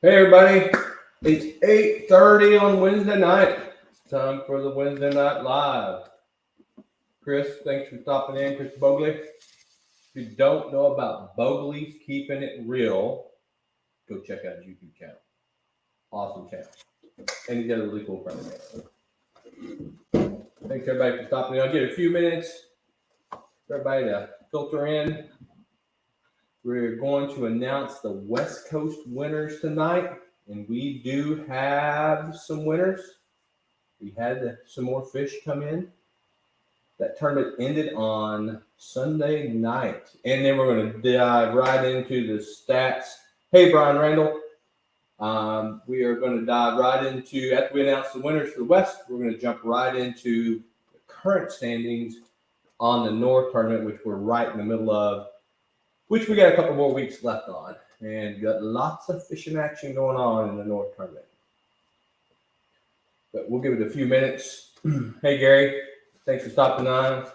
Hey everybody, it's 8:30 on Wednesday night. It's time for the Wednesday Night Live. Chris, thanks for stopping in. Chris Bogley. If you don't know about Bogley's Keeping It Real, go check out his YouTube channel. Awesome channel. And he's got a really cool friend. Thanks everybody for stopping in. I'll get a few minutes for everybody to filter in. We're going to announce the West Coast winners tonight, and we do have some winners. We had some more fish come in. That tournament ended on Sunday night, and then we're going to dive right into the stats. Hey, Brian Randall. We are going to dive right into, after we announce the winners for the West, we're going to jump right into the current standings on the North tournament, which we're right in the middle of, which we got a couple more weeks left on, and got lots of fishing action going on in the North tournament. But we'll give it a few minutes. Hey, Gary, thanks for stopping on.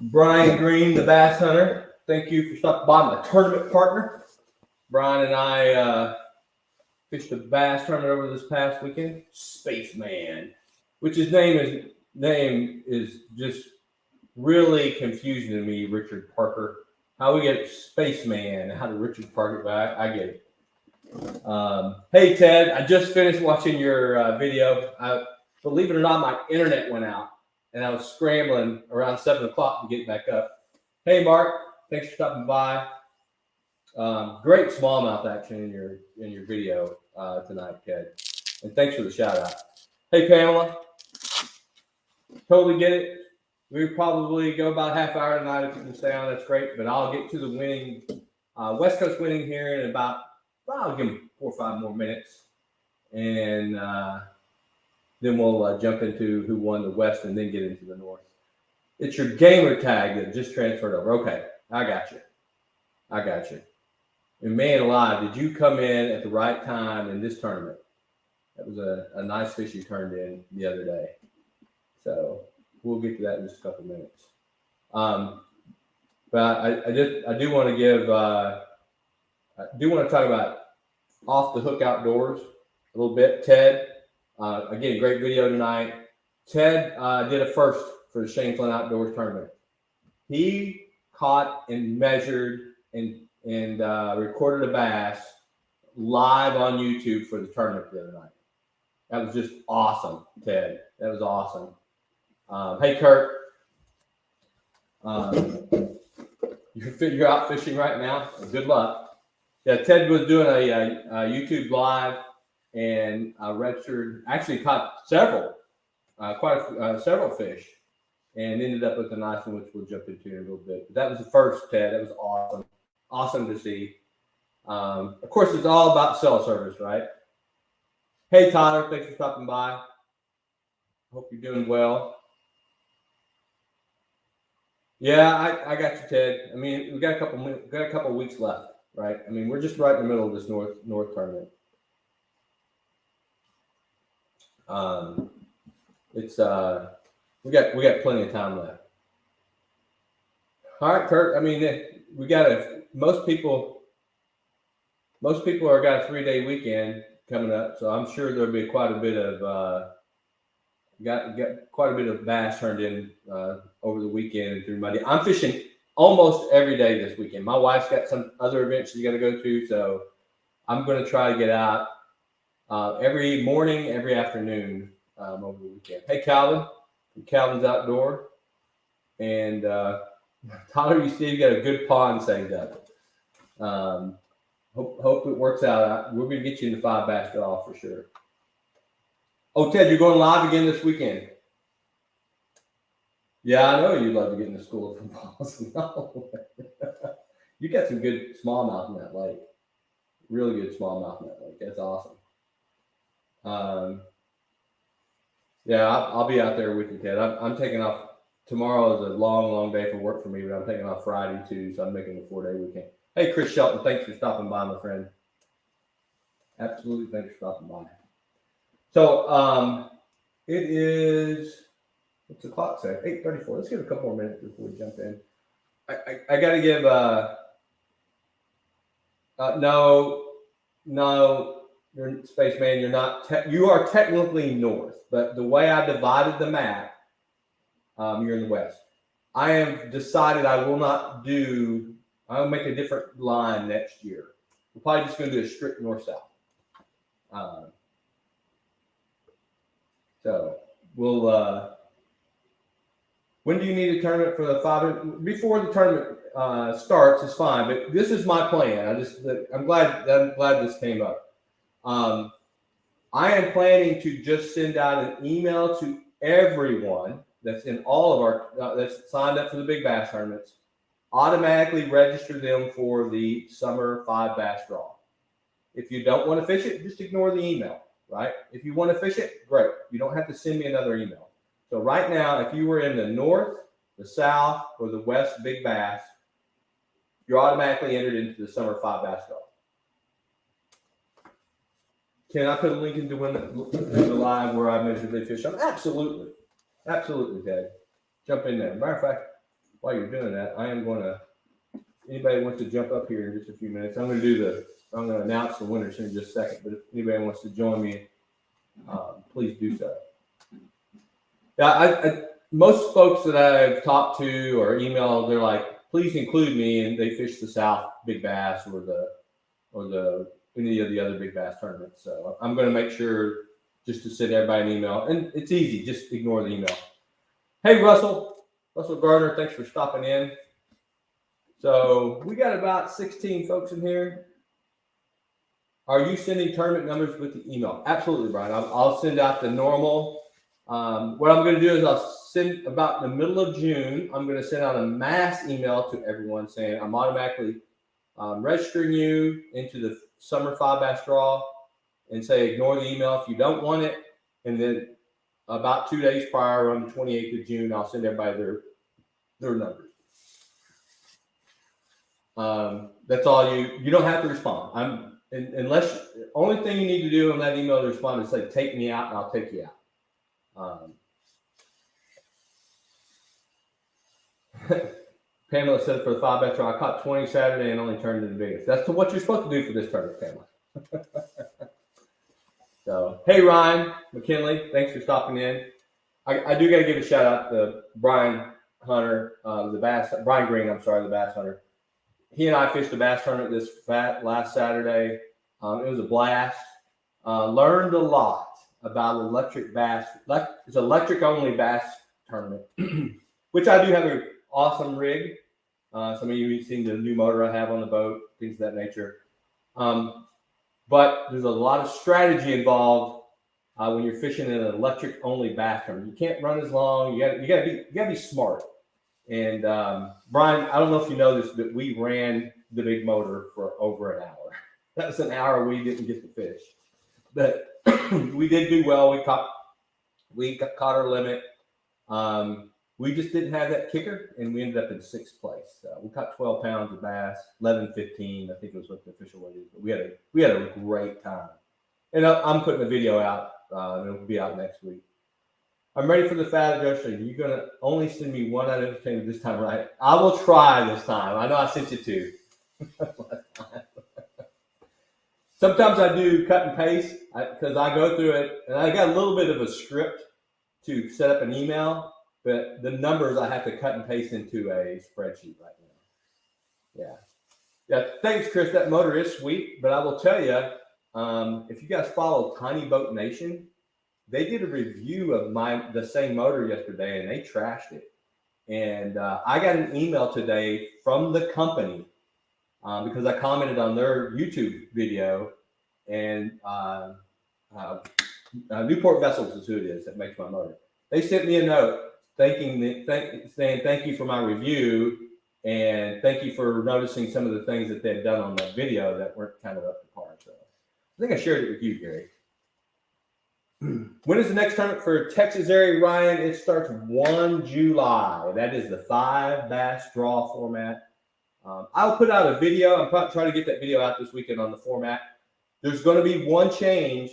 Brian Green, the bass hunter, thank you for stopping by, my tournament partner. Brian and I fished a bass tournament over this past weekend. Spaceman, which his name is just really confusing to me, Richard Parker. How we get Spaceman? How did Richard Parker? I get it. Hey Ted, I just finished watching your video. Believe it or not, my internet went out, and I was scrambling around 7 o'clock to get back up. Hey Mark, thanks for stopping by. Great smallmouth action in your video tonight, Ted, and thanks for the shout out. Hey Pamela, totally get it. We probably go about a half hour tonight if you can stay on. That's great. But I'll get to the winning, West Coast winning here in about, I'll give them 4 or 5 more minutes. And then we'll jump into who won the West and then get into the North. It's your gamer tag that just transferred over. Okay, I got you. And man alive, did you come in at the right time in this tournament? That was a nice fish you turned in the other day. So we'll get to that in just a couple minutes. But I do want to give, I do want to talk about Off the Hook Outdoors a little bit. Ted, again, great video tonight. Ted did a first for the Shane Flynn Outdoors tournament. He caught and measured and recorded a bass live on YouTube for the tournament the other night. That was just awesome, Ted. That was awesome. Hey, Kurt. You're out fishing right now. Good luck. Yeah, Ted was doing a YouTube live and registered. Actually, caught several fish, and ended up with a nice one, which we'll jump into in a little bit. But that was the first, Ted. That was awesome to see. Of course, it's all about cell service, right? Hey, Tyler. Thanks for stopping by. Hope you're doing well. Yeah, I got you, Ted. I mean, we got a couple weeks left, right? I mean, we're just right in the middle of this North tournament. It's we got plenty of time left. All right, Kurt. I mean, we got most people are got a 3-day weekend coming up, so I'm sure there'll be quite a bit of got quite a bit of bass turned in over the weekend and through Monday. I'm fishing almost every day this weekend. My wife's got some other events she's got to go to, so I'm going to try to get out every morning, every afternoon over the weekend. Hey, Calvin, from Calvin's Outdoor, and Tyler, you see you got a good pond saved up. Hope it works out. We're going to get you in the 5 bass draw for sure. Oh, Ted, you're going live again this weekend. Yeah, I know you'd love to get in the school of football. You got some good smallmouth in that lake. Really good smallmouth in that lake. That's awesome. Yeah, I'll be out there with you, Ted. I'm taking off. Tomorrow is a long day for work for me, but I'm taking off Friday too, so I'm making a 4-day weekend. Hey, Chris Shelton, thanks for stopping by, my friend. Absolutely, thanks for stopping by. So it is, what's the clock say? 8:34. Let's give it a couple more minutes before we jump in. I got to give no, you're Spaceman. You're not. You are technically north, but the way I divided the map, you're in the west. I have decided I will not do. I'll make a different line next year. We're probably just going to do a strict north-south. So we'll. When do you need a tournament for the father? Before the tournament starts is fine, but this is my plan. I'm glad this came up. I am planning to just send out an email to everyone that's in all of our that's signed up for the big bass tournaments. Automatically register them for the summer 5 bass draw. If you don't want to fish it, just ignore the email. Right? If you want to fish it, great. You don't have to send me another email. So right now, if you were in the north, the south, or the west big bass, you're automatically entered into the summer 5 bass draw. Can I put a link into the live where I measure big fish? Absolutely. Absolutely, Dad. Jump in there. Matter of fact, while you're doing that, I am going to, anybody wants to jump up here in just a few minutes, I'm going to announce the winners in just a second, but if anybody wants to join me, please do so. Yeah, most folks that I've talked to or emailed, they're like, please include me, and they fish the South Big Bass or any of the other big bass tournaments. So I'm going to make sure just to send everybody an email, and it's easy. Just ignore the email. Hey, Russell Gardner, thanks for stopping in. So we got about 16 folks in here. Are you sending tournament numbers with the email? Absolutely, Brian. I'll send out the normal. What I'm going to do is I'll send about in the middle of June, I'm going to send out a mass email to everyone saying I'm automatically registering you into the summer 5 bass draw, and say ignore the email if you don't want it. And then about 2 days prior, on the 28th of June, I'll send everybody their numbers. That's all you don't have to respond. Unless only thing you need to do on that email to respond is say take me out, and I'll take you out. Pamela said for the 5 bass draw, I caught 20 Saturday and only turned into biggest. That's what you're supposed to do for this tournament, Pamela. So, hey, Ryan McKinley, thanks for stopping in. I do got to give a shout out to Brian Hunter, Brian Green, the bass hunter. He and I fished a bass tournament last Saturday. It was a blast. Learned a lot about electric bass. It's an electric only bass tournament, which I do have an awesome rig. Some of you have seen the new motor I have on the boat, things of that nature. But there's a lot of strategy involved when you're fishing in an electric only bass tournament. You can't run as long. You gotta be smart. And Brian, I don't know if you know this, but we ran the big motor for over an hour. That was an hour we didn't get to fish, but we did do well. We caught our limit. We just didn't have that kicker, and we ended up in 6th place. We caught 12 pounds of bass, 11.15, I think it was what the official weight is. But we had a great time. And I'm putting a video out. It'll be out next week. I'm ready for the fat adjuster. You're going to only send me one out of entertainment this time, right? I will try this time. I know I sent you 2. Sometimes I do cut and paste because I go through it, and I got a little bit of a script to set up an email, but the numbers I have to cut and paste into a spreadsheet right now. Yeah. Thanks, Chris. That motor is sweet, but I will tell you, if you guys follow Tiny Boat Nation, they did a review of the same motor yesterday, and they trashed it. And I got an email today from the company because I commented on their YouTube video, and Newport Vessels is who it is that makes my motor. They sent me a note saying thank you for my review, and thank you for noticing some of the things that they've done on that video that weren't kind of up to par. So I think I shared it with you, Gary. When is the next tournament for Texas area, Ryan? It starts 1 July. That is the 5 bass draw format. I'll put out a video. I'm probably trying to get that video out this weekend on the format. There's going to be one change.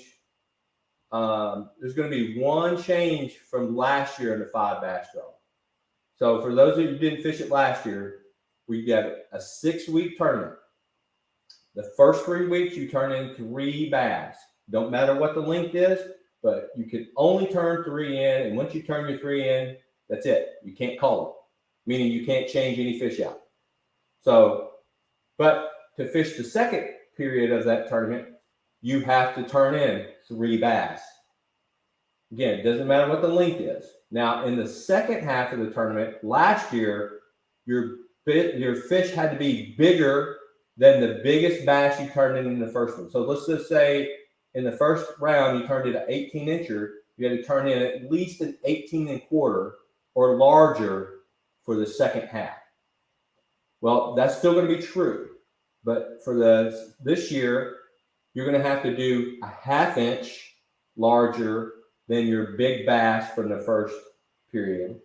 There's going to be one change from last year in the 5 bass draw. So for those of you who didn't fish it last year, we got a 6-week tournament. The first 3 weeks, you turn in 3 bass. Don't matter what the length is, but you can only turn 3 in. And once you turn your 3 in, that's it. You can't call it, meaning you can't change any fish out. So, but to fish the second period of that tournament, you have to turn in 3 bass. Again, it doesn't matter what the length is. Now, in the second half of the tournament, last year, your fish had to be bigger than the biggest bass you turned in the first one. So let's just say in the first round, you turned in an 18-incher. You had to turn in at least an 18.25 or larger for the second half. Well, that's still going to be true. But for this year, you're going to have to do a 1/2 inch larger than your big bass from the first period.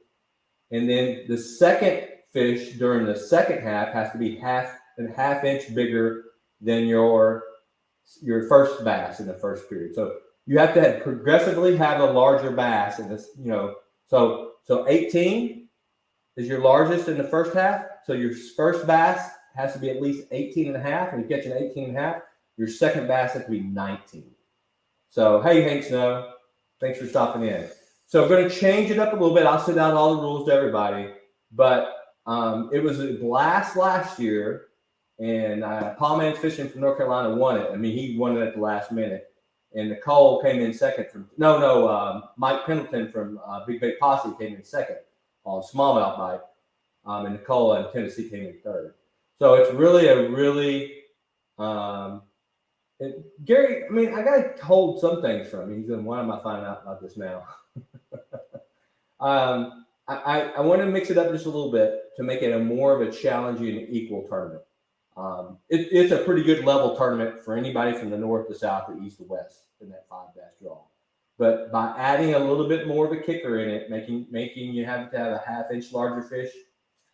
And then the second fish during the second half has to be 1/2 inch bigger than your first bass in the first period. So you have to progressively have a larger bass in this, so 18 is your largest in the first half. So your first bass has to be at least 18.5. And you catch an 18.5, your second bass has to be 19. So, hey, Hank Snow, thanks for stopping in. So I'm going to change it up a little bit. I'll send out all the rules to everybody. But it was a blast last year. And Paul Mann's Fishing from North Carolina won it. I mean, he won it at the last minute. And Nicole came in second from Mike Pendleton from Big Bait Posse came in second on smallmouth bite. And Nicole in Tennessee came in third. So it's really Gary, I mean, I got to hold some things from him. He's going, why am I finding out about this now? I want to mix it up just a little bit to make it a more of a challenging and equal tournament. It's a pretty good level tournament for anybody from the north to south to east to west in that 5 bass draw. But by adding a little bit more of a kicker in it, making you have to have a 1/2 inch larger fish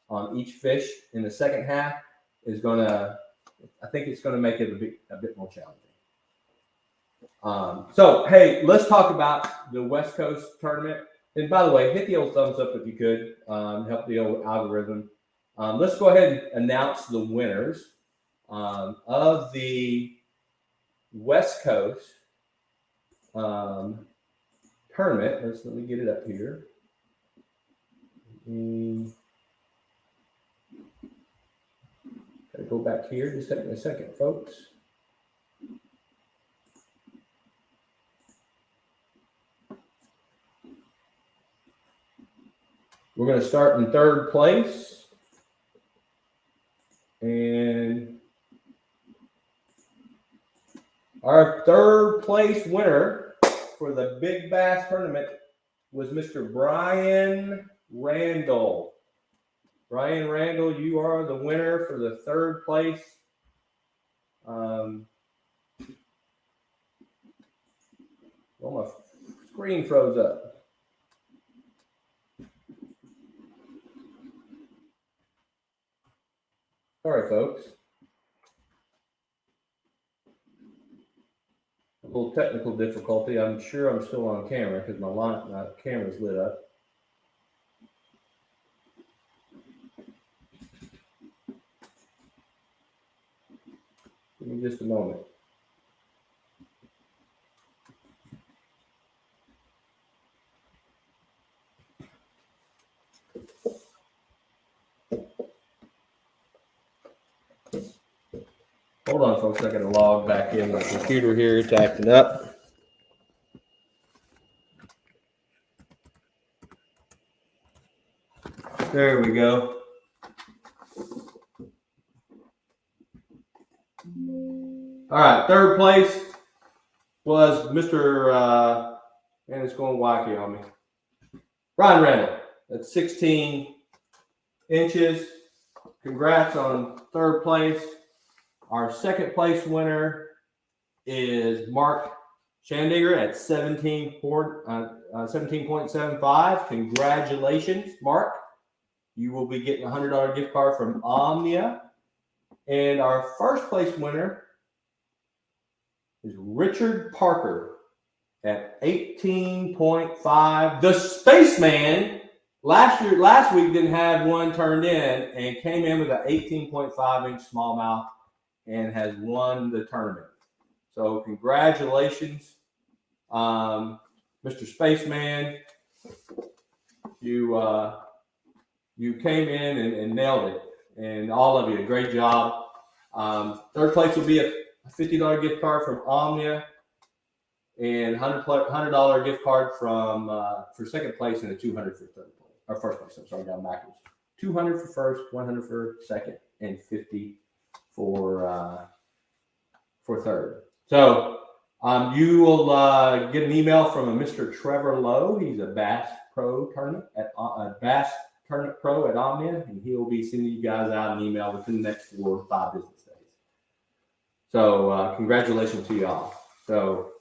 on each fish in the second half is going to, I think it's going to make it a bit more challenging. So, hey, let's talk about the West Coast tournament. And by the way, hit the old thumbs up if you could, help the old algorithm. Let's go ahead and announce the winners of the West Coast tournament. Let me get it up here. Gotta go back here. Just take me a second, folks. We're going to start in third place. And our third place winner for the Big Bass tournament was Mr. Brian Randall. Brian Randall, you are the winner for the third place. My screen froze up. Sorry, folks. A little technical difficulty. I'm sure I'm still on camera because my camera's lit up. Give me just a moment. Hold on, folks. I got to log back in. My computer here is acting up. There we go. All right. Third place was Mr. And it's going wacky on me. Brian Randall at 16 inches. Congrats on third place. Our second place winner is Mark Shandiger at 17.75. Congratulations, Mark. You will be getting a $100 gift card from Omnia. And our first place winner is Richard Parker at 18.5. The Spaceman last week didn't have one turned in and came in with an 18.5 inch smallmouth and has won the tournament. So congratulations, Mr. Spaceman. You came in and nailed it, and all of you, great job. Third place will be a $50 gift card from Omnia, and $100 gift card from for second place, and a $200 for third place or first place. I'm sorry, down backwards. $200 for first, $100 for second, and $50 for third. So you will get an email from a Mr. Trevor Lowe. He's a Bass Pro Tournament at Bass Tournament Pro at Omnia, and he will be sending you guys out an email within the next 4 to 5 business days. So congratulations to y'all. So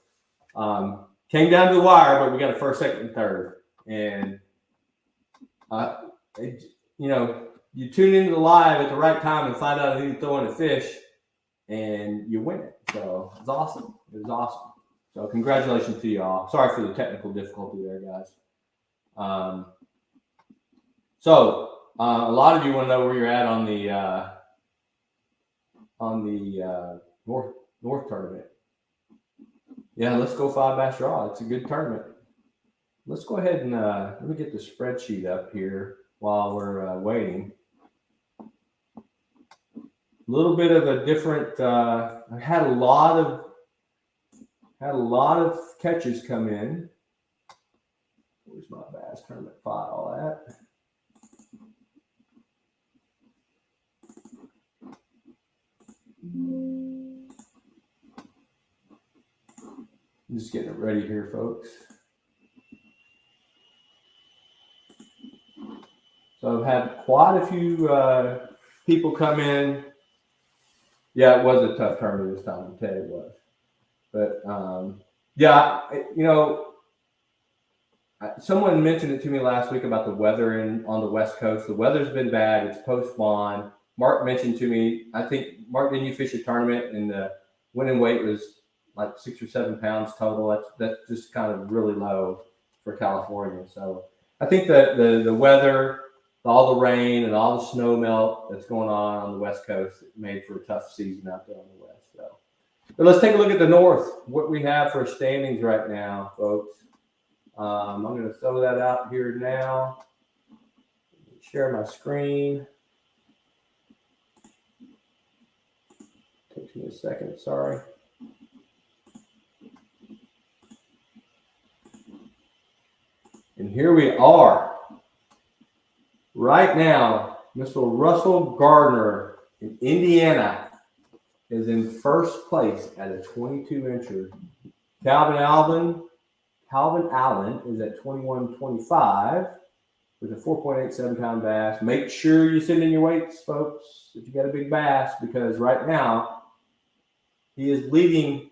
came down to the wire, but we got a first, second, and third. And you tune into the live at the right time and find out who you're throwing a fish, and you win it. So it's awesome. It was awesome. So congratulations to y'all. Sorry for the technical difficulty there, guys. So a lot of you want to know where you're at on the North tournament. Yeah, let's go 5 bass draw. It's a good tournament. Let's go ahead and let me get the spreadsheet up here while we're waiting. A little bit of a different. I had a lot of catches come in. Where's my bass tournament file at? I'm just getting it ready here, folks. So I've had quite a few people come in. Yeah, it was a tough tournament this time. I'll tell you it was. But someone mentioned it to me last week about the weather on the West Coast. The weather's been bad. It's post-spawn. Mark mentioned to me, I think, Mark, didn't you fish a tournament and the winning weight was like 6 or 7 pounds total? That's just kind of really low for California. So I think that the weather, all the rain and all the snow melt that's going on the West Coast made for a tough season out there on the West. So, but let's take a look at the North, what we have for standings right now, folks. I'm going to throw that out here now. Share my screen. Takes me a second, sorry. And here we are. Right now, Mr. Russell Gardner in Indiana is in first place at a 22-incher. Calvin Allen is at 21.25 with a 4.87 pound bass. Make sure you send in your weights, folks, if you got a big bass, because right now he is leading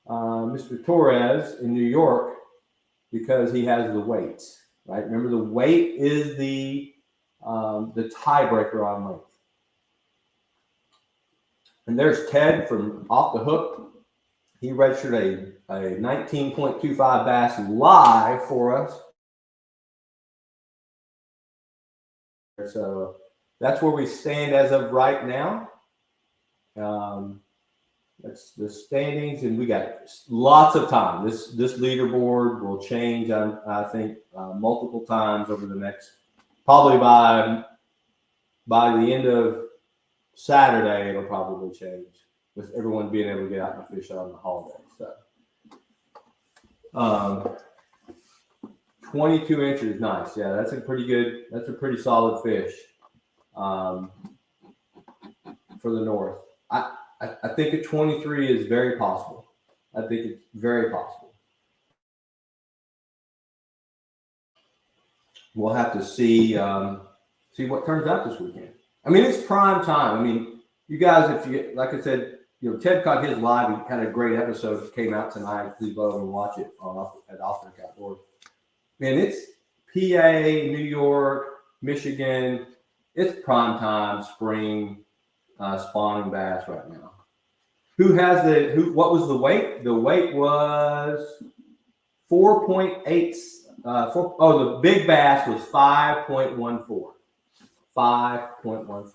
Mr. Torres in New York because he has the weights. Right? Remember, the weight is the tiebreaker on length. And there's Ted from Off the Hook. He registered a 19.25 bass live for us. So that's where we stand as of right now. That's the standings, and we got lots of time. This leaderboard will change, I think, multiple times over the next, probably by the end of Saturday, it'll probably change with everyone being able to get out and fish on the holiday. So, 22 inches, nice. Yeah, that's a pretty solid fish for the North. I think a 23 is very possible. I think it's very possible. We'll have to see what turns out this weekend. I mean, it's prime time. I mean, you guys, if you, like I said, Ted caught his live. He had a great episode, came out tonight. Please go and watch it at offthecat.org. Man, it's PA, New York, Michigan. It's prime time, spring, spawning bass right now. What was the weight? The weight was 4.8. The big bass was 5.14. 5.14.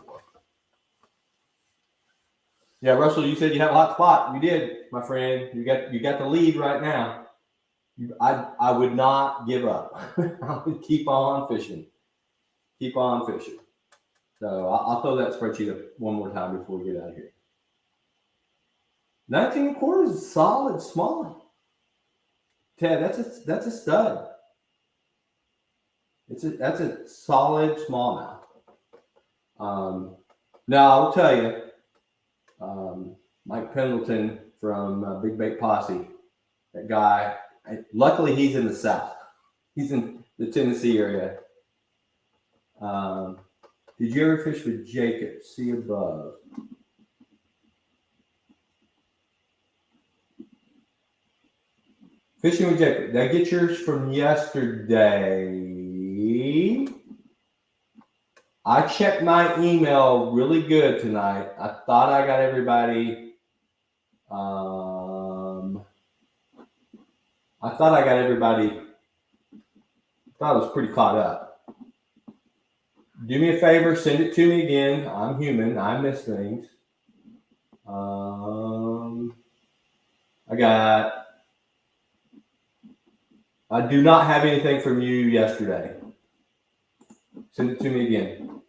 Yeah, Russell, you said you have a hot spot. You did, my friend. You got the lead right now. I would not give up. I would keep on fishing. Keep on fishing. So I'll throw that spreadsheet up one more time before we get out of here. 19 quarters is solid small. Ted, that's a stud. That's a solid smallmouth. Now I'll tell you, Mike Pendleton from Big Bait Posse, that guy. Luckily, he's in the South. He's in the Tennessee area. Did you ever fish with Jacob? See above. Fishing with Jacob. Did I get yours from yesterday? I checked my email really good tonight. I thought I got everybody. I thought it was pretty caught up. Do me a favor, send it to me again. I'm human. I miss things. I do not have anything from you yesterday. Send it to me again.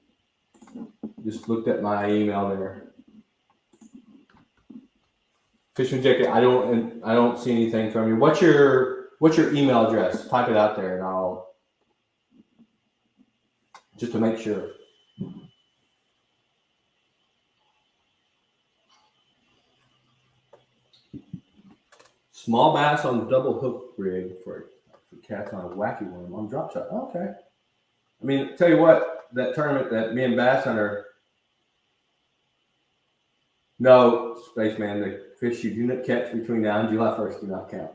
Just looked at my email there. Fishing Jacob, I don't see anything from you. What's your email address? Type it out there and I'll just to make sure. Small bass on the double hook rig for cats on a wacky worm on drop shot. Okay. I mean, tell you what, that tournament that me and Bass Hunter. No, Spaceman, the fish you do not catch between now and July 1st do not count.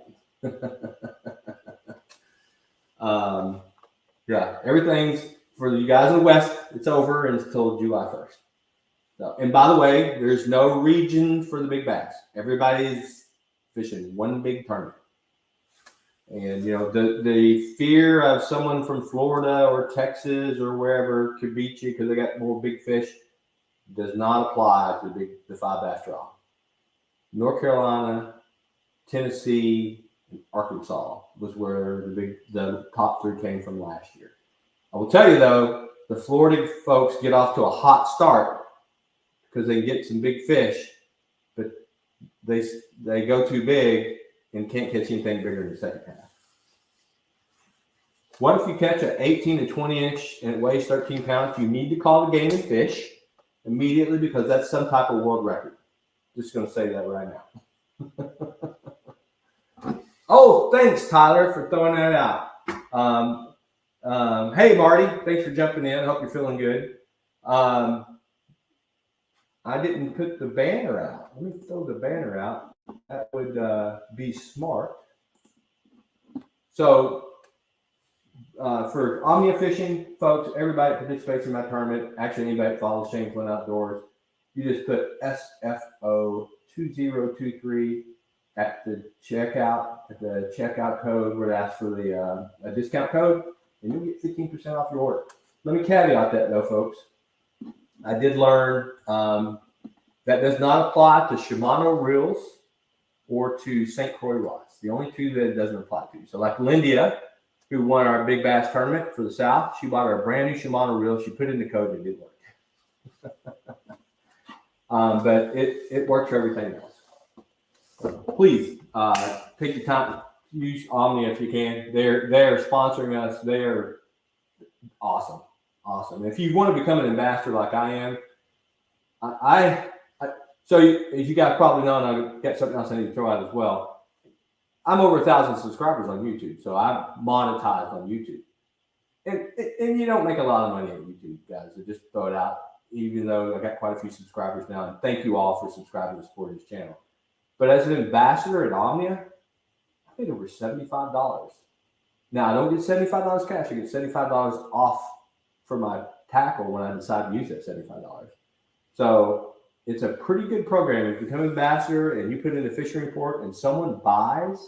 Yeah, everything's for you guys in the West. It's over until July 1st. So, and by the way, there's no region for the big bass. Everybody's fishing one big tournament. And you know the fear of someone from Florida or Texas or wherever could beat you because they got more big fish does not apply to the 5 bass draw. North Carolina, Tennessee, and Arkansas was where the top 3 came from last year. I will tell you though, the Florida folks get off to a hot start because they get some big fish, but they go too big and can't catch anything bigger in the second half. What if you catch an 18 to 20 inch and it weighs 13 pounds? You need to call the Game and Fish immediately because that's some type of world record. Just going to say that right now. Oh, thanks, Tyler, for throwing that out. Hey, Marty, thanks for jumping in. I hope you're feeling good. I didn't put the banner out. Let me throw the banner out. That would be smart. So, for Omnia Fishing, folks, everybody that participates in my tournament, actually anybody that follows Shane Flynn Outdoors, you just put SFO2023 at the checkout code where it asks for the a discount code, and you'll get 15% off your order. Let me caveat that though, folks. I did learn that does not apply to Shimano reels or to St. Croix rods. The only 2 that it doesn't apply to. So like Lindia, who won our big bass tournament for the South, she bought her a brand new Shimano reel. She put in the code and it did work. But it works for everything else. So please take your time to use Omnia if you can. They're sponsoring us. They're awesome. If you want to become an ambassador like I am, so as you guys probably know, and I've got something else I need to throw out as well. I'm over 1,000 subscribers on YouTube, so I'm monetized on YouTube. And you don't make a lot of money on YouTube, guys. So just throw it out, even though I got quite a few subscribers now. And thank you all for subscribing and supporting this channel. But as an ambassador at Omnia, I paid over $75. Now, I don't get $75 cash. I get $75 off for my tackle when I decide to use that $75. So it's a pretty good program. If you become an ambassador and you put in a fishing report and someone buys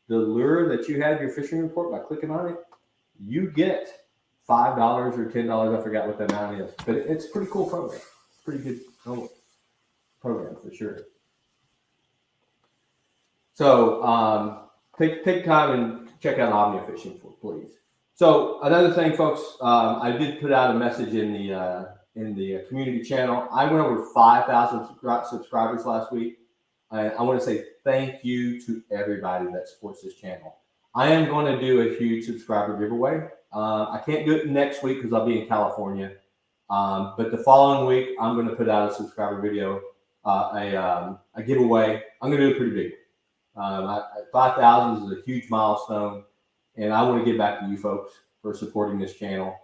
the lure that you had in your fishing report by clicking on it, you get $5 or $10. I forgot what the amount is, but it's a pretty cool program. Pretty good. program for sure. So take time and check out Omnia Fishing, please. So another thing, folks, I did put out a message in the community channel. I went over 5,000 subscribers last week. I want to say thank you to everybody that supports this channel. I am going to do a huge subscriber giveaway. I can't do it next week because I'll be in California. But the following week, I'm going to put out a subscriber video, a giveaway. I'm going to do it pretty big. 5,000 is a huge milestone, and I want to give back to you folks for supporting this channel.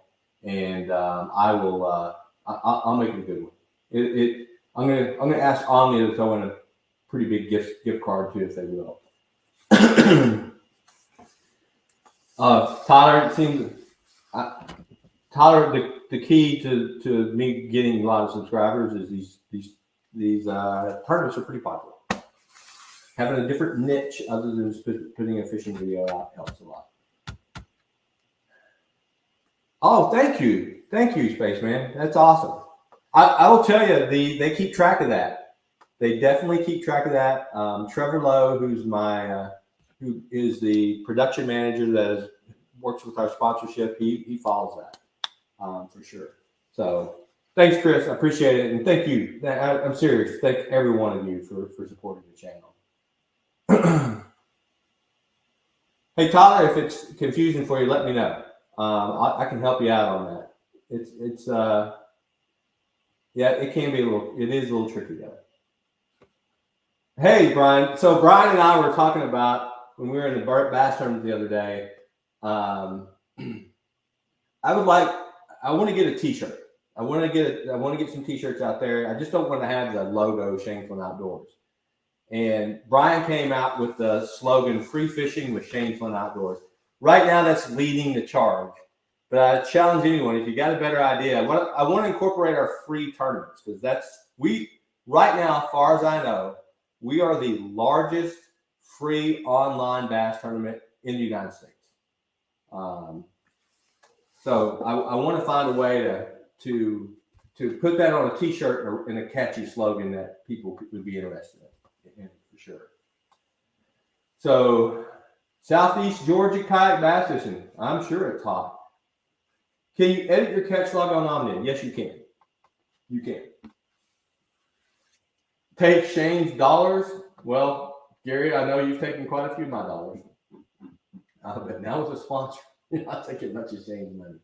And I'll make it a good one. I'm gonna ask Omnia to throw in a pretty big gift card too, if they will. Tyler, it seems Tyler, the key to me getting a lot of subscribers is these tournaments are pretty popular. Having a different niche other than just putting a fishing video out helps a lot. Oh, thank you, Spaceman. That's awesome. I will tell you, they keep track of that. They definitely keep track of that. Trevor Lowe, who is the production manager that works with our sponsorship, he follows that for sure. So thanks, Chris. I appreciate it, and thank you. I'm serious. Thank every one of you for supporting the channel. Hey Tyler, if it's confusing for you, let me know. I can help you out on that. It's yeah, it can be it is a little tricky though. Hey Brian, so Brian and I were talking about when we were in the bass tournament the other day. I want to get a t-shirt. I want to get some t-shirts out there. I just don't want to have the logo Shane Flynn Outdoors. And Brian came out with the slogan "Free Fishing with Shane Flynn Outdoors." Right now, that's leading the charge. But I challenge anyone, if you got a better idea, I want to incorporate our free tournaments, because right now, as far as I know, we are the largest free online bass tournament in the United States. So I want to find a way to put that on a t-shirt and a catchy slogan that people would be interested in for sure. So Southeast Georgia kayak bass fishing, I'm sure it's hot. Can you edit your catch log on Omnia? Yes, you can. You can. Take Shane's dollars. Well, Gary, I know you've taken quite a few of my dollars. But now as a sponsor, you're not taking much of Shane's money.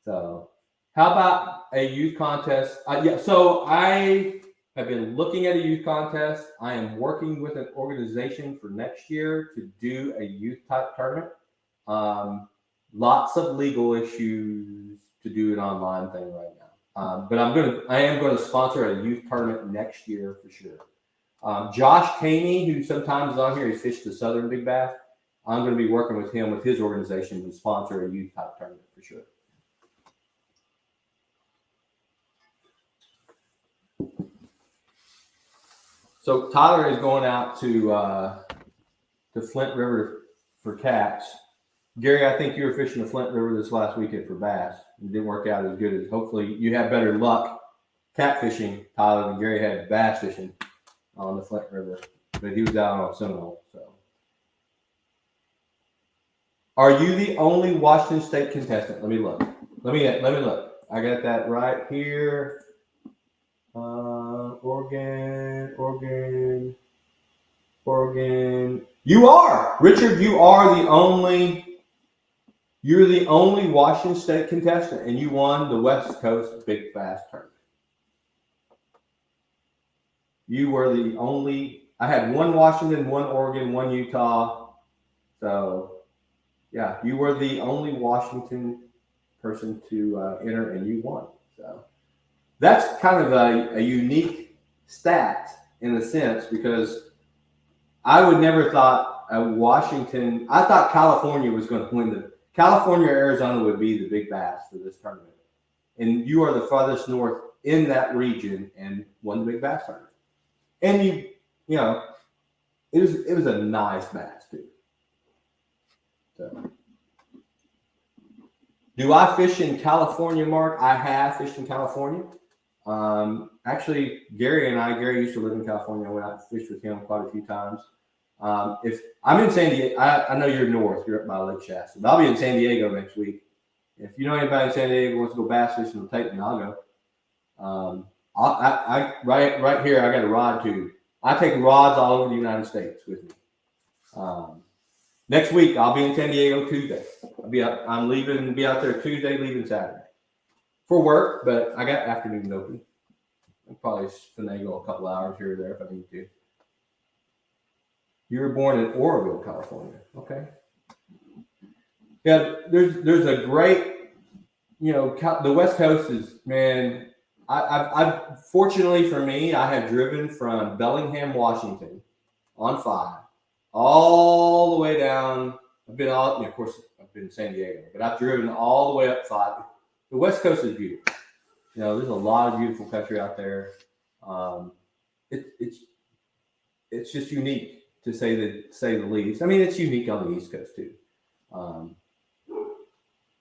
So how about a youth contest? So I have been looking at a youth contest. I am working with an organization for next year to do a youth type tournament. Lots of legal issues to do an online thing right now. But I am going to sponsor a youth tournament next year for sure. Josh Caney, who sometimes is on here, he fished the Southern Big Bass. I'm going to be working with him with his organization to sponsor a youth type tournament for sure. So Tyler is going out to Flint River for cats. Gary, I think you were fishing the Flint River this last weekend for bass. It didn't work out as good as, hopefully you have better luck cat fishing, Tyler, than Gary had bass fishing on the Flint River. But he was out on Seminole. So, are you the only Washington State contestant? Let me look. Let me look. I got that right here. Oregon. You are, Richard. You're the only Washington State contestant, and you won the West Coast Big Bass Tournament. You were the only. I had one Washington, one Oregon, one Utah. So, yeah, you were the only Washington person to enter, and you won. So that's kind of a unique stat in a sense, because I would never thought Washington. I thought California was going to win California or Arizona would be the big bass for this tournament. And you are the farthest north in that region and won the big bass tournament. And you know, it was a nice bass too. So, do I fish in California, Mark? I have fished in California. Actually, Gary used to live in California. I went out and fished with him quite a few times. If I'm in San Diego, I know you're north, you're up by Lake Shasta, but I'll be in San Diego next week. If you know anybody in San Diego who wants to go bass fishing, take me. I'll go. Right here, I got a rod too. I take rods all over the United States with me. Next week, I'll be in San Diego Tuesday. I'm leaving, be out there Tuesday, leaving Saturday for work, but I got afternoon open. I'll probably finagle a couple hours here or there if I need to. You were born in Oroville, California. Okay. Yeah, there's a great, the West Coast is, man. I've fortunately for me, I have driven from Bellingham, Washington, on 5, all the way down. I've been of course, I've been in San Diego, but I've driven all the way up 5. The West Coast is beautiful. There's a lot of beautiful country out there. It's just unique, to say the least. I mean, it's unique on the East Coast too.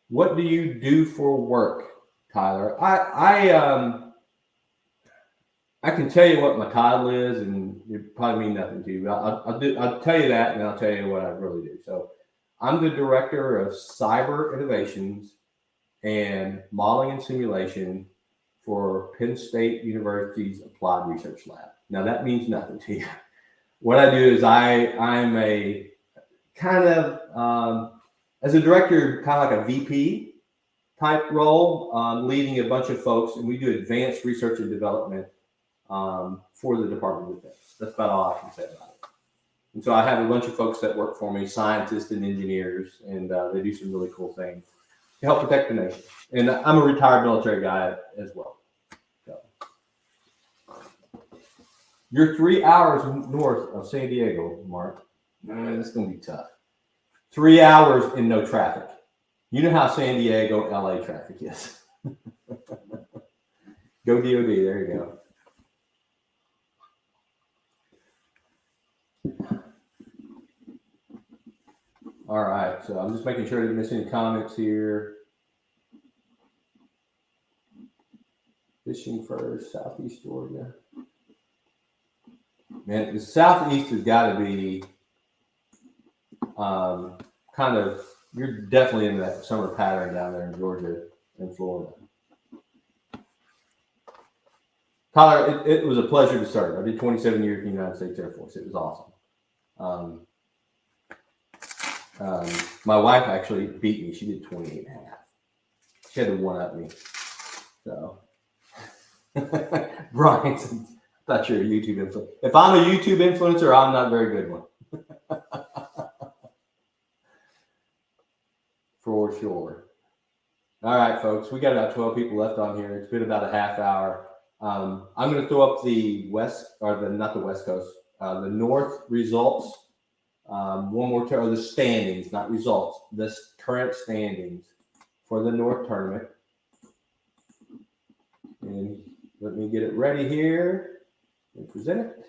What do you do for work, Tyler? I can tell you what my title is, and it probably mean nothing to you. I'll tell you that, and I'll tell you what I really do. So, I'm the director of cyber innovations and modeling and simulation for Penn State University's Applied Research Lab. Now, that means nothing to you. What I do is I'm a kind of, as a director, kind of like a VP type role, leading a bunch of folks, and we do advanced research and development for the Department of Defense. That's about all I can say about it. And so I have a bunch of folks that work for me, scientists and engineers, and they do some really cool things to help protect the nation. And I'm a retired military guy as well. So. You're 3 hours north of San Diego, Mark. That's going to be tough. 3 hours in no traffic. You know how San Diego, LA traffic is. Go DOD. There you go. All right. So I'm just making sure I didn't miss any comments here. Fishing first, Southeast Georgia. Man, the Southeast has got to be kind of, you're definitely in that summer pattern down there in Georgia and Florida. Tyler, it was a pleasure to serve. I did 27 years in the United States Air Force. It was awesome. My wife actually beat me. She did 28 and a half. She had to one-up me. So, Brian, I thought you're a YouTube influencer. If I'm a YouTube influencer, I'm not a very good one. For sure. All right, folks. We got about 12 people left on here. It's been about a half hour. I'm going to throw up the not the West Coast, the North results. One more time, the standings, not results. The current standings for the North tournament. And let me get it ready here and present it.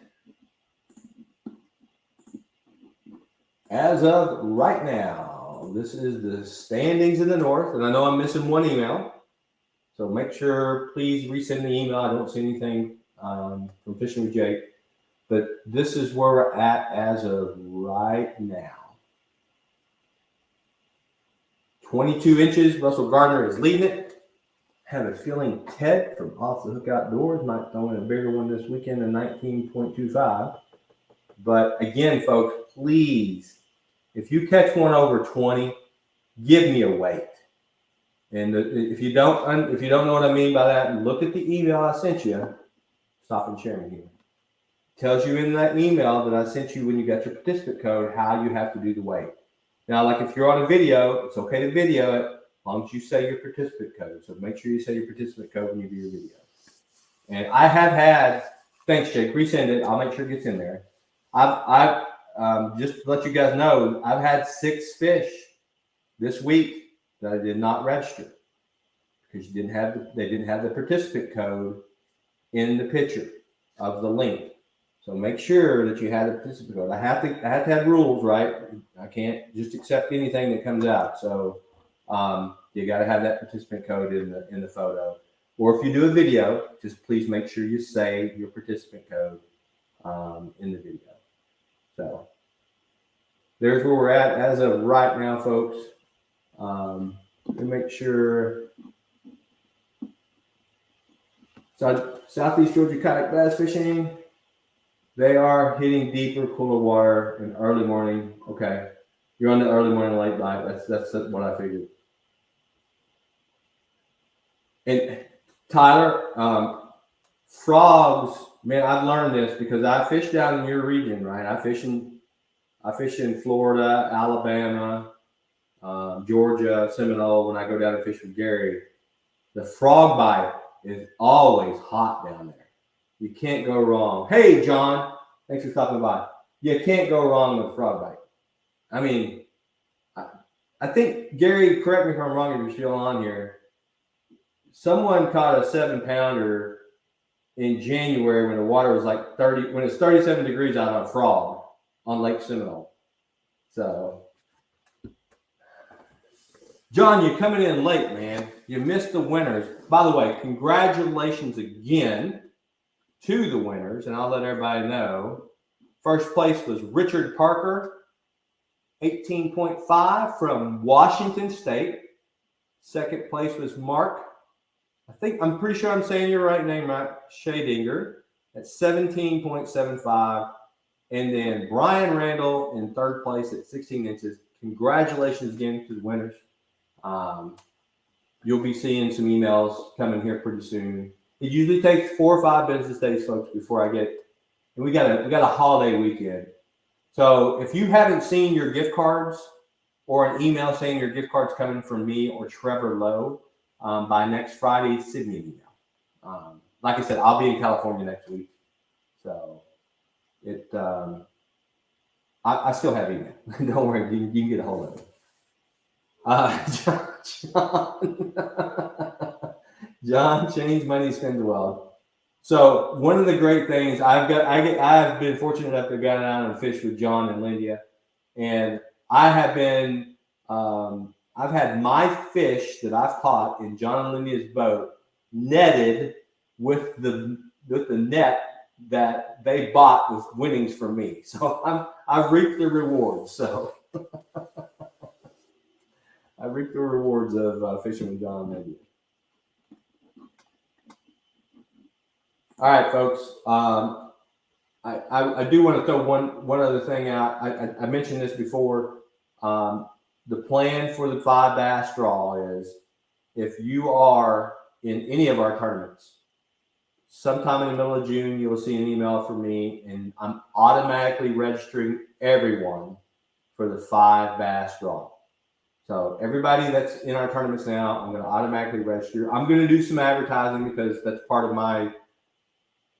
As of right now, this is the standings in the North, and I know I'm missing one email. So make sure, please resend the email. I don't see anything from Fishing with Jake. But this is where we're at as of right now. 22 inches. Russell Gardner is leading it. Have a feeling Ted from Off the Hook Outdoors might throw in a bigger one this weekend, a 19.25. But again, folks, please, if you catch one over 20, give me a weight. And if you don't know what I mean by that, look at the email I sent you. Stop and share me here. Tells you in that email that I sent you when you got your participant code how you have to do the weight. Now, like if you're on a video, it's okay to video it as long as you say your participant code. So make sure you say your participant code when you do your video. And I have had, thanks Jake, resend it. I'll make sure it gets in there. I've just to let you guys know, I've had 6 fish this week that I did not register because they didn't have the participant code in the picture of the link. So make sure that you have the participant code. I have to have rules, right? I can't just accept anything that comes out. So you got to have that participant code in the photo. or if you do a video, just please make sure you say your participant code in the video. So there's where we're at as of right now, folks. To make sure. So Southeast Georgia kayak bass fishing, they are hitting deeper, cooler water in early morning. Okay, you're on the early morning late bite. That's what I figured. And Tyler, frogs, man, I've learned this because I fish down in your region, right? I fish in Florida, Alabama, Georgia, Seminole. When I go down and fish with Gary, the frog bite is always hot down there. You can't go wrong. Hey, John, thanks for stopping by. You can't go wrong with frog bite. I mean, I think, Gary, correct me if I'm wrong if you're still on here. Someone caught a 7-pounder in January when the water was like 30, when it's 37 degrees out on a frog on Lake Seminole. So, John, you're coming in late, man. You missed the winners. By the way, congratulations again to the winners, and I'll let everybody know. First place was Richard Parker, 18.5 from Washington State. Second place was Mark, I'm pretty sure I'm saying your right name right, Shadinger, at 17.75. And then Brian Randall in third place at 16 inches. Congratulations again to the winners. You'll be seeing some emails coming here pretty soon. It usually takes 4 or 5 business days, folks, before I get. And we got a holiday weekend, so if you haven't seen your gift cards or an email saying your gift card's coming from me or Trevor Lowe by next Friday, send me an email. Like I said, I'll be in California next week, so I still have email. Don't worry, you can get a hold of it. John, change money, spend well. So one of the great things I've been fortunate enough to go down and fish with John and Lindia, and I've had my fish that I've caught in John and Lindia's boat netted with the net that they bought with winnings from me. So I've reaped the rewards. So I reaped the rewards of fishing with John and Lindia. All right, folks. I do want to throw one other thing out. I mentioned this before. The plan for the 5 bass draw is if you are in any of our tournaments, sometime in the middle of June, you'll see an email from me, and I'm automatically registering everyone for the 5 bass draw. So everybody that's in our tournaments now, I'm going to automatically register. I'm going to do some advertising because that's part of my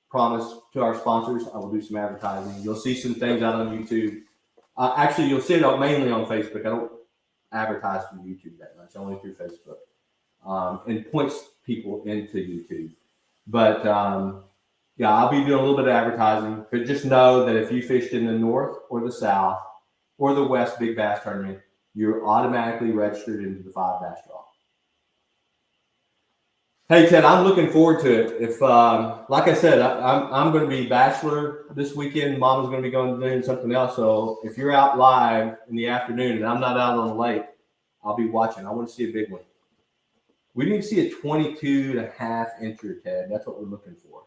promise to our sponsors. I will do some advertising. You'll see some things out on YouTube. Actually, you'll see it mainly on Facebook. I don't advertise through YouTube that much, only through Facebook. And points people into YouTube. But yeah, I'll be doing a little bit of advertising. But just know that if you fished in the north or the south or the west big bass tournament, you're automatically registered into the 5 bass draw. Hey, Ted, I'm looking forward to it. If, like I said, I'm going to be bachelor this weekend. Mama's going to be going doing something else. So if you're out live in the afternoon and I'm not out on the lake, I'll be watching. I want to see a big one. We need to see a 22.5 incher, Ted. That's what we're looking for.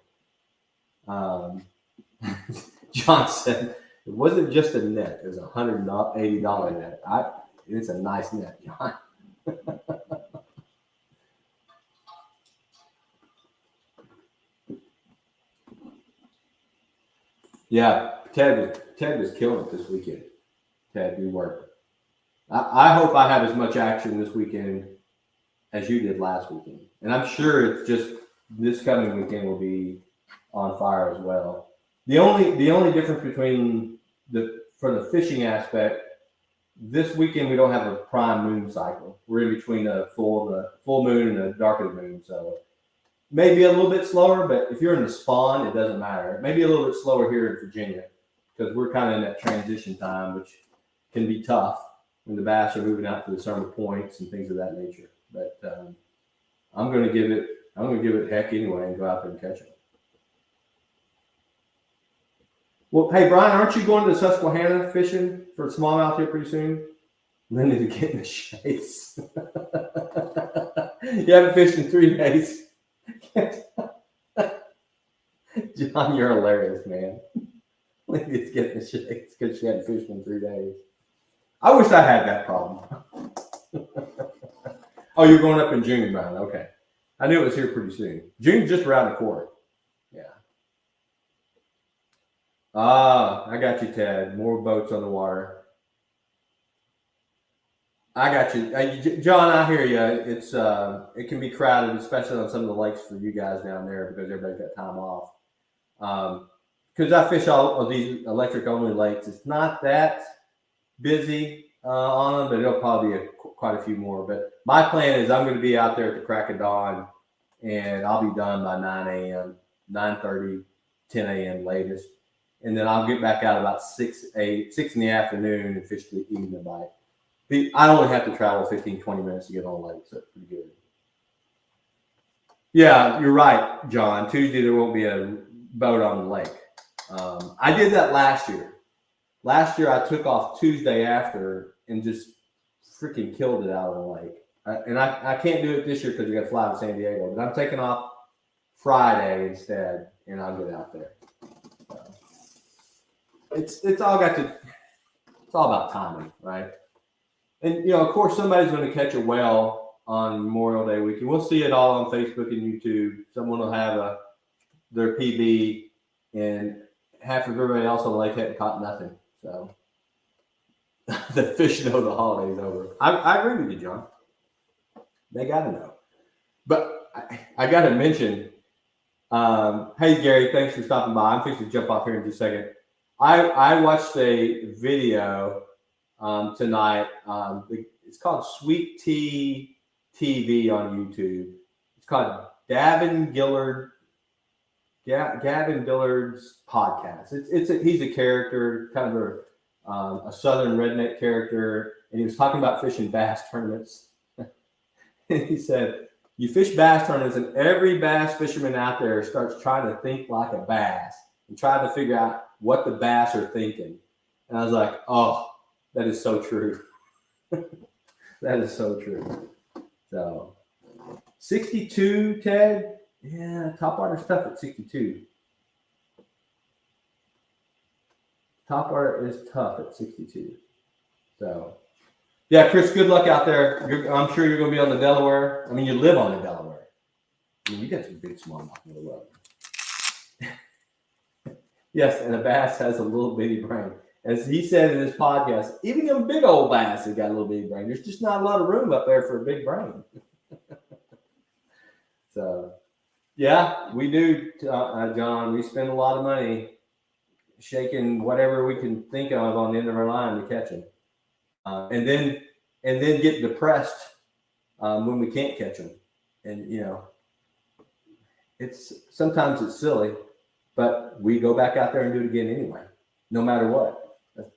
John said it wasn't just a net; it was $180 net. It's a nice net, John. Yeah, Ted was killing it this weekend. Ted, you worked. I hope I have as much action this weekend as you did last weekend, and I'm sure it's just this coming weekend will be on fire as well. The only difference between for the fishing aspect, this weekend we don't have a prime moon cycle. We're in between the full moon and the dark of the moon, so maybe a little bit slower. But if you're in the spawn, it doesn't matter. Maybe a little bit slower here in Virginia because we're kind of in that transition time, which can be tough when the bass are moving out to the summer points and things of that nature. But I'm going to give it I'm going to give it a heck anyway and go out there and catch them. Well, hey, Brian, aren't you going to Susquehanna fishing for smallmouth here pretty soon? Then to get in the chase. You haven't fished in 3 days. John, you're hilarious, man. Let's get in the chase because she hadn't fished in 3 days. I wish I had that problem. Oh, you're going up in June, Brian. Okay. I knew it was here pretty soon. June's just around the corner. Yeah. I got you, Ted. More boats on the water. I got you, John. I hear you. It's it can be crowded, especially on some of the lakes for you guys down there because everybody's got time off. Because I fish all of these electric only lakes, it's not that busy on them, but it'll probably be quite a few more. But my plan is I'm going to be out there at the crack of dawn, and I'll be done by 9 a.m., 9:30, 10 a.m. latest, and then I'll get back out about 6 in the afternoon and fish the evening bite. I only have to travel 15, 20 minutes to get on the lake, so it's pretty good. Yeah, you're right, John. Tuesday there won't be a boat on the lake. I did that last year. Last year I took off Tuesday after and just freaking killed it out of the lake. I can't do it this year because we got to fly to San Diego. But I'm taking off Friday instead, and I'll get out there. It's all about timing, right? And of course, somebody's going to catch a whale on Memorial Day weekend. We'll see it all on Facebook and YouTube. Someone will have their PB, and half of everybody else on the lake hadn't caught nothing. So the fish know the holiday's over. I agree with you, John. They got to know. But I got to mention, hey, Gary, thanks for stopping by. I'm fixing to jump off here in just a second. I watched a video tonight. It's called Sweet Tea TV on YouTube. It's called Gavin Dillard's podcast. He's a character, kind of a southern redneck character, and he was talking about fishing bass tournaments. He said, you fish bass tournaments, and every bass fisherman out there starts trying to think like a bass and trying to figure out what the bass are thinking. And I was like, oh, that is so true. That is so true. So 62, Ted. Yeah, topwater's tough at 62. Topwater is tough at 62. So, yeah, Chris, good luck out there. I'm sure you're going to be on the Delaware. I mean, you live on the Delaware. I mean, you got some big smallmouth in the world. Yes, and a bass has a little bitty brain. As he said in his podcast, even a big old bass has got a little bitty brain. There's just not a lot of room up there for a big brain. So, yeah, we do, John. We spend a lot of money shaking whatever we can think of on the end of our line to catch them, and then get depressed when we can't catch them. And sometimes it's silly, but we go back out there and do it again anyway, no matter what.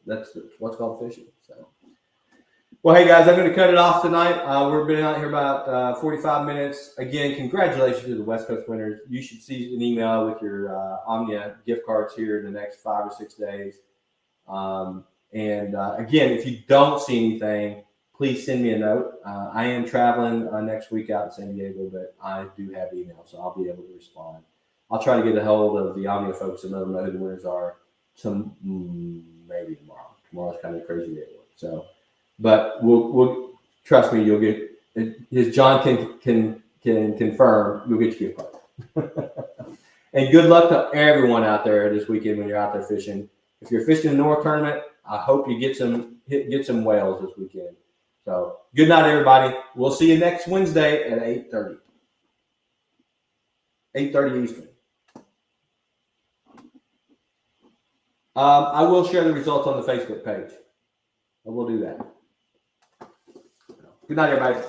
That's what's called fishing. So, well, hey guys, I'm going to cut it off tonight. We've been out here about 45 minutes. Again, congratulations to the West Coast winners. You should see an email with your Omnia gift cards here in the next 5 or 6 days. Again, if you don't see anything, please send me a note. I am traveling next week out in San Diego, but I do have email, so I'll be able to respond. I'll try to get a hold of the Omnia folks and let them know who the winners are. Maybe tomorrow. Tomorrow's kind of a crazy day at work. So, but we'll trust me. You'll get, as John can confirm, you'll get your gift card. And good luck to everyone out there this weekend when you're out there fishing. If you're fishing the North Tournament, I hope you get some whales this weekend. So, good night, everybody. We'll see you next Wednesday at 8:30. 8:30 Eastern. I will share the results on the Facebook page. I will do that. Good night, everybody.